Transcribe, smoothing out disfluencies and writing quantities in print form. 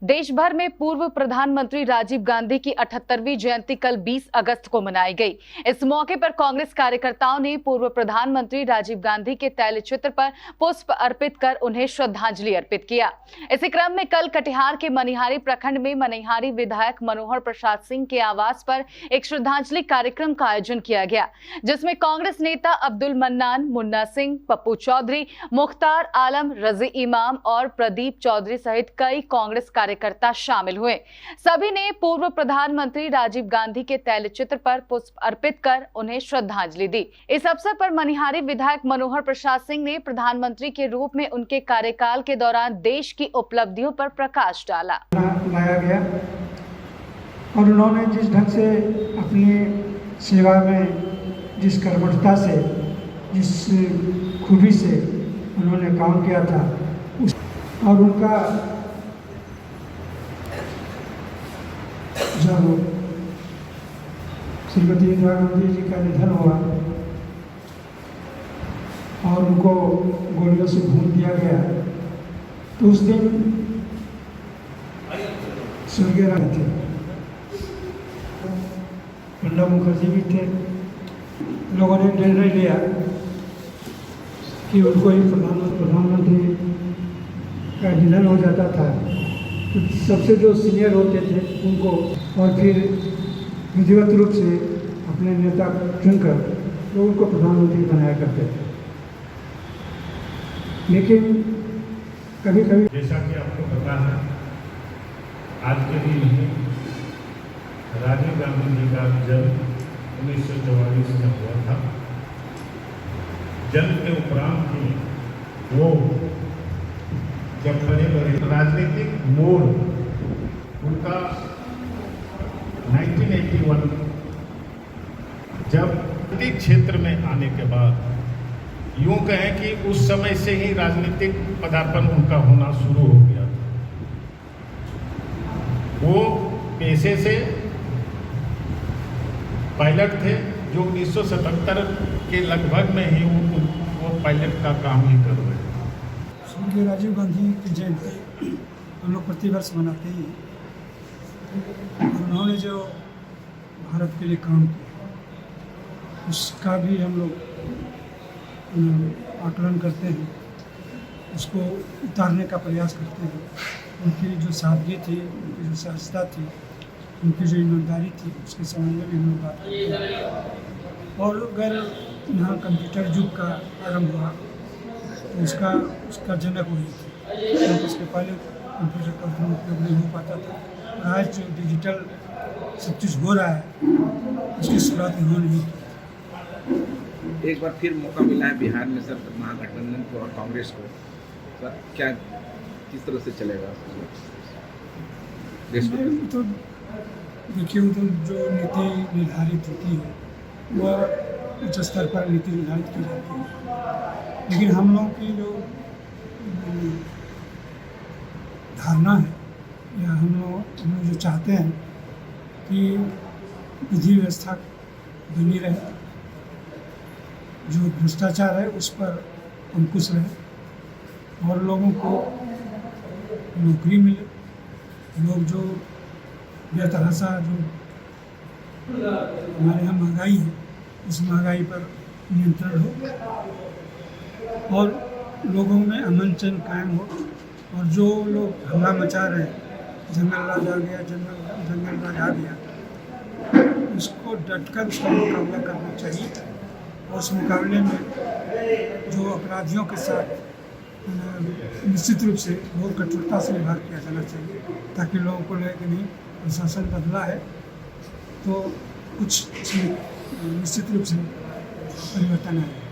देश भर में पूर्व प्रधानमंत्री राजीव गांधी की 78वीं जयंती कल 20 अगस्त को मनाई गई। इस मौके पर कांग्रेस कार्यकर्ताओं ने पूर्व प्रधानमंत्री राजीव गांधी के तैल चित्र पर पुष्प अर्पित कर उन्हें श्रद्धांजलि अर्पित किया। इसी क्रम में कल कटिहार के मनिहारी प्रखंड में मनिहारी विधायक मनोहर प्रसाद सिंह के आवास पर एक श्रद्धांजलि कार्यक्रम का आयोजन किया गया, जिसमें कांग्रेस नेता अब्दुल मन्नान, मुन्ना सिंह, पप्पू चौधरी, मुख्तार आलम, रजी इमाम और प्रदीप चौधरी सहित कई कांग्रेस कार्यकर्ता शामिल हुए। सभी ने पूर्व प्रधानमंत्री राजीव गांधी के तैल चित्र पर पुष्प अर्पित कर उन्हें श्रद्धांजलि दी। इस अवसर पर मनिहारी विधायक मनोहर प्रसाद सिंह ने प्रधानमंत्री के रूप में उनके कार्यकाल के दौरान देश की उपलब्धियों पर प्रकाश डाला। लाया गया और उन्होंने जिस ढंग से अपनी सेवा में जिस कर्मठता से, जिस खूबी से उन्होंने काम किया था और उनका जब श्रीमती इंदिरा गांधी जी का निधन हुआ और उनको गोलियों से भून दिया गया, तो उस दिन स्वर्गीय रहे थे, प्रणब मुखर्जी भी थे। लोगों ने निर्णय लिया कि उनको ही प्रधानमंत्री का निधन हो जाता था तो सबसे जो सीनियर होते थे उनको, और फिर विधिवत रूप से अपने नेता चुनकर वो उनको प्रधानमंत्री बनाया करते थे। लेकिन कभी कभी, जैसा कि आपको पता है, आज के दिन ही राजीव गांधी जी का जन्म 1944 में हुआ था। जन्म के उपरांत ही वो जब बड़े बड़े राजनीतिक मोड़ उनका 1981 जब राजनीतिक क्षेत्र में आने के बाद यूं कहें कि उस समय से ही राजनीतिक पदार्पण उनका होना शुरू हो गया था। वो पेशे से पायलट थे, जो 1977 के लगभग में ही वो पायलट का काम ही कर रहे थे। स्वर्गीय राजीव गांधी की जयंती हम लोग प्रतिवर्ष मनाते हैं और उन्होंने जो भारत के लिए काम किया उसका भी हम लोग आकलन करते हैं, उसको उतारने का प्रयास करते हैं। उनकी जो सादगी थी, उनकी जो सहजता थी, उनकी जो ईमानदारी थी, उसके संबंध में हम लोग बात करते हैं। और अगर यहाँ कंप्यूटर युग का आरंभ हुआ तो उसका जनक वही थी, क्योंकि उसके पहले कंप्यूटर का उतना उपयोग नहीं हो पाता था। और आज जो डिजिटल सब चीज़ हो रहा है उसकी शुरुआत इन्होंने ही की। एक बार फिर मौका मिला है बिहार में सर, महागठबंधन को और कांग्रेस को, सर क्या किस तरह से चलेगा देश में? तो देखिए, तो जो नीति निर्धारित होती है वह उच्च स्तर पर नीति निर्धारित की जाती है, लेकिन हम लोगों की जो धारणा है या हम लोग जो चाहते हैं कि विधि व्यवस्था बनी रहे, जो भ्रष्टाचार है उस पर अंकुश रहे और लोगों को नौकरी मिले, लोग जो बेतहाशा जो हमारे यहाँ महंगाई है उस महंगाई पर नियंत्रण हो और लोगों में अमन चैन कायम हो। और जो लोग हल्ला मचा रहे हैं, जंगल राज आ गया, जंगल राज आ गया, उसको डटकर उसका मुकाबला करना चाहिए। और उस मुकाबले में जो अपराधियों के साथ निश्चित रूप से बहुत कठोरता से व्यवहार किया जाना चाहिए, ताकि लोगों को लगे कि नहीं प्रशासन बदला है तो कुछ निश्चित रूप से परिवर्तन है।